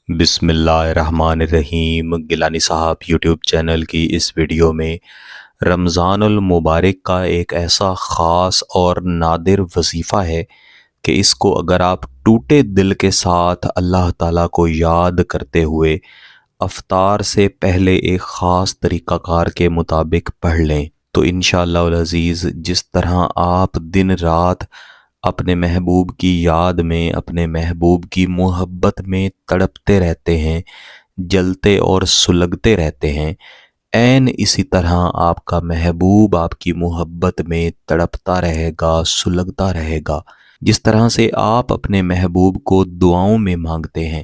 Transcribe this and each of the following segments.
بسم اللہ الرحمن الرحیم۔ گیلانی صاحب یوٹیوب چینل کی اس ویڈیو میں رمضان المبارک کا ایک ایسا خاص اور نادر وظیفہ ہے کہ اس کو اگر آپ ٹوٹے دل کے ساتھ اللہ تعالیٰ کو یاد کرتے ہوئے افطار سے پہلے ایک خاص طریقہ کار کے مطابق پڑھ لیں تو انشاءاللہ العزیز جس طرح آپ دن رات اپنے محبوب کی یاد میں، اپنے محبوب کی محبت میں تڑپتے رہتے ہیں، جلتے اور سلگتے رہتے ہیں، عین اسی طرح آپ کا محبوب آپ کی محبت میں تڑپتا رہے گا، سلگتا رہے گا۔ جس طرح سے آپ اپنے محبوب کو دعاؤں میں مانگتے ہیں،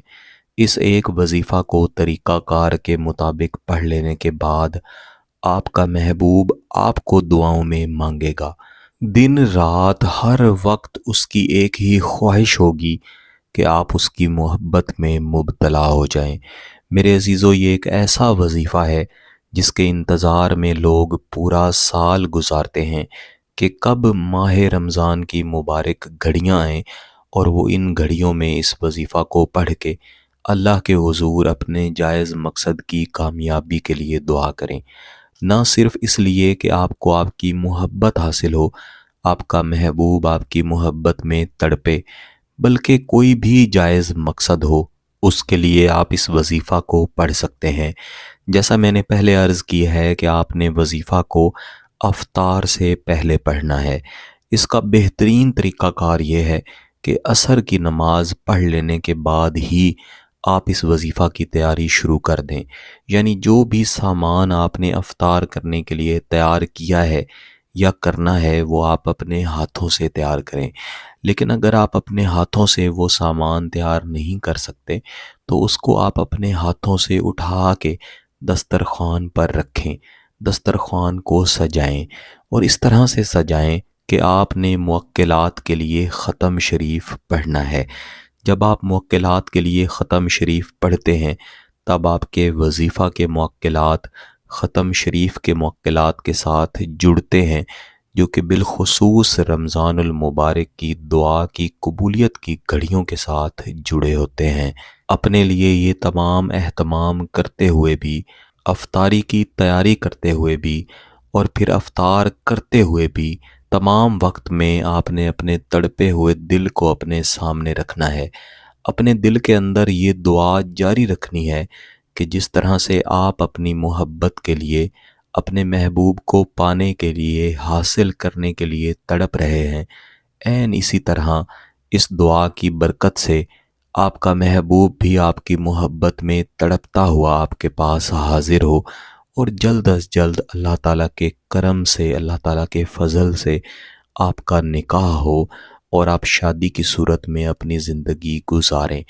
اس ایک وظیفہ کو طریقہ کار کے مطابق پڑھ لینے کے بعد آپ کا محبوب آپ کو دعاؤں میں مانگے گا۔ دن رات ہر وقت اس کی ایک ہی خواہش ہوگی کہ آپ اس کی محبت میں مبتلا ہو جائیں۔ میرے عزیزو، یہ ایک ایسا وظیفہ ہے جس کے انتظار میں لوگ پورا سال گزارتے ہیں کہ کب ماہ رمضان کی مبارک گھڑیاں آئیں اور وہ ان گھڑیوں میں اس وظیفہ کو پڑھ کے اللہ کے حضور اپنے جائز مقصد کی کامیابی کے لیے دعا کریں۔ نہ صرف اس لیے کہ آپ کو آپ کی محبت حاصل ہو، آپ کا محبوب آپ کی محبت میں تڑپے، بلکہ کوئی بھی جائز مقصد ہو، اس کے لیے آپ اس وظیفہ کو پڑھ سکتے ہیں۔ جیسا میں نے پہلے عرض کی ہے کہ آپ نے وظیفہ کو افطار سے پہلے پڑھنا ہے۔ اس کا بہترین طریقہ کار یہ ہے کہ عصر کی نماز پڑھ لینے کے بعد ہی آپ اس وظیفہ کی تیاری شروع کر دیں۔ یعنی جو بھی سامان آپ نے افطار کرنے کے لیے تیار کیا ہے یا کرنا ہے وہ آپ اپنے ہاتھوں سے تیار کریں۔ لیکن اگر آپ اپنے ہاتھوں سے وہ سامان تیار نہیں کر سکتے تو اس کو آپ اپنے ہاتھوں سے اٹھا کے دسترخوان پر رکھیں، دسترخوان کو سجائیں اور اس طرح سے سجائیں کہ آپ نے موکلات کے لیے ختم شریف پڑھنا ہے۔ جب آپ موکلات کے لیے ختم شریف پڑھتے ہیں تب آپ کے وظیفہ کے موکلات ختم شریف کے موکلات کے ساتھ جڑتے ہیں، جو کہ بالخصوص رمضان المبارک کی دعا کی قبولیت کی گھڑیوں کے ساتھ جڑے ہوتے ہیں۔ اپنے لیے یہ تمام اہتمام کرتے ہوئے بھی، افطاری کی تیاری کرتے ہوئے بھی اور پھر افطار کرتے ہوئے بھی تمام وقت میں آپ نے اپنے تڑپے ہوئے دل کو اپنے سامنے رکھنا ہے۔ اپنے دل کے اندر یہ دعا جاری رکھنی ہے کہ جس طرح سے آپ اپنی محبت کے لیے، اپنے محبوب کو پانے کے لیے، حاصل کرنے کے لیے تڑپ رہے ہیں، عین اسی طرح اس دعا کی برکت سے آپ کا محبوب بھی آپ کی محبت میں تڑپتا ہوا آپ کے پاس حاضر ہو اور جلد از جلد اللہ تعالیٰ کے کرم سے، اللہ تعالیٰ کے فضل سے آپ کا نکاح ہو اور آپ شادی کی صورت میں اپنی زندگی گزاریں۔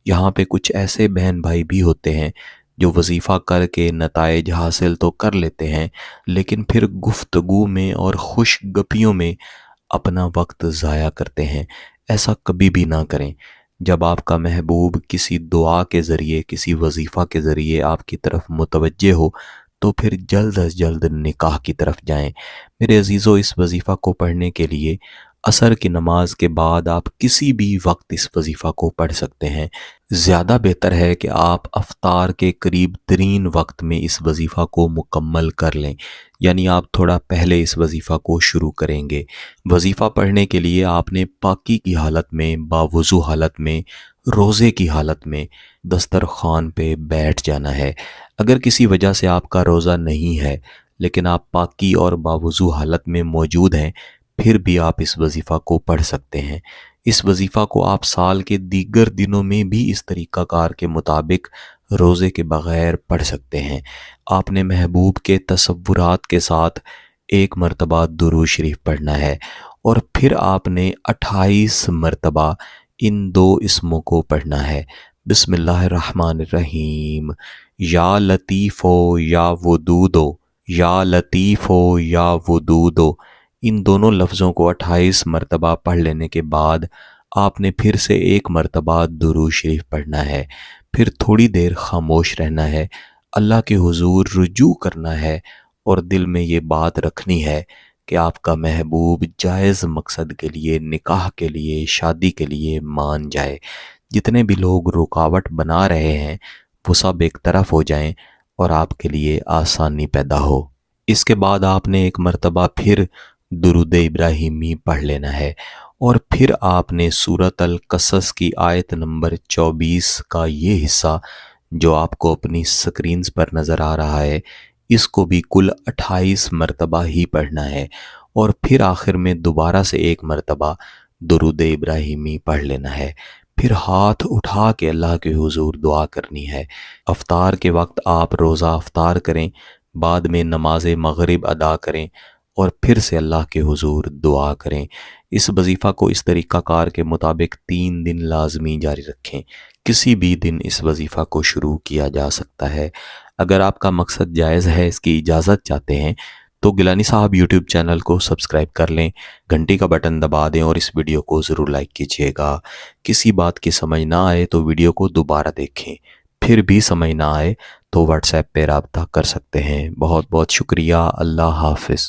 یہاں پہ کچھ ایسے بہن بھائی بھی ہوتے ہیں جو وظیفہ کر کے نتائج حاصل تو کر لیتے ہیں لیکن پھر گفتگو میں اور خوش گپیوں میں اپنا وقت ضائع کرتے ہیں۔ ایسا کبھی بھی نہ کریں۔ جب آپ کا محبوب کسی دعا کے ذریعے، کسی وظیفہ کے ذریعے آپ کی طرف متوجہ ہو تو پھر جلد از جلد نکاح کی طرف جائیں۔ میرے عزیزو، اس وظیفہ کو پڑھنے کے لیے عصر کی نماز کے بعد آپ کسی بھی وقت اس وظیفہ کو پڑھ سکتے ہیں۔ زیادہ بہتر ہے کہ آپ افطار کے قریب ترین وقت میں اس وظیفہ کو مکمل کر لیں، یعنی آپ تھوڑا پہلے اس وظیفہ کو شروع کریں گے۔ وظیفہ پڑھنے کے لیے آپ نے پاکی کی حالت میں، باوضو حالت میں، روزے کی حالت میں دسترخوان پہ بیٹھ جانا ہے۔ اگر کسی وجہ سے آپ کا روزہ نہیں ہے لیکن آپ پاکی اور باوضو حالت میں موجود ہیں، پھر بھی آپ اس وظیفہ کو پڑھ سکتے ہیں۔ اس وظیفہ کو آپ سال کے دیگر دنوں میں بھی اس طریقہ کار کے مطابق روزے کے بغیر پڑھ سکتے ہیں۔ آپ نے محبوب کے تصورات کے ساتھ ایک مرتبہ درود شریف پڑھنا ہے اور پھر آپ نے 28 مرتبہ ان دو اسموں کو پڑھنا ہے۔ بسم اللہ الرحمن الرحیم، یا لطیفو یا ودودو، یا لطیفو یا ودودو۔ ان دونوں لفظوں کو 28 مرتبہ پڑھ لینے کے بعد آپ نے پھر سے ایک مرتبہ درود شریف پڑھنا ہے، پھر تھوڑی دیر خاموش رہنا ہے، اللہ کے حضور رجوع کرنا ہے اور دل میں یہ بات رکھنی ہے کہ آپ کا محبوب جائز مقصد کے لیے، نکاح کے لیے، شادی کے لیے مان جائے۔ جتنے بھی لوگ رکاوٹ بنا رہے ہیں وہ سب ایک طرف ہو جائیں اور آپ کے لیے آسانی پیدا ہو۔ اس کے بعد آپ نے ایک مرتبہ پھر درود ابراہیمی پڑھ لینا ہے، اور پھر آپ نے سورۃ القصص کی آیت نمبر 24 کا یہ حصہ جو آپ کو اپنی سکرینز پر نظر آ رہا ہے، اس کو بھی کل 28 مرتبہ ہی پڑھنا ہے، اور پھر آخر میں دوبارہ سے ایک مرتبہ درود ابراہیمی پڑھ لینا ہے۔ پھر ہاتھ اٹھا کے اللہ کے حضور دعا کرنی ہے۔ افطار کے وقت آپ روزہ افطار کریں، بعد میں نماز مغرب ادا کریں، اور پھر سے اللہ کے حضور دعا کریں۔ اس وظیفہ کو اس طریقہ کار کے مطابق 3 دن لازمی جاری رکھیں۔ کسی بھی دن اس وظیفہ کو شروع کیا جا سکتا ہے۔ اگر آپ کا مقصد جائز ہے، اس کی اجازت چاہتے ہیں، تو گیلانی صاحب یوٹیوب چینل کو سبسکرائب کر لیں، گھنٹی کا بٹن دبا دیں، اور اس ویڈیو کو ضرور لائک کیجیے گا۔ کسی بات کی سمجھ نہ آئے تو ویڈیو کو دوبارہ دیکھیں، پھر بھی سمجھ نہ آئے تو واٹس ایپ پہ رابطہ کر سکتے ہیں۔ بہت بہت شکریہ۔ اللہ حافظ۔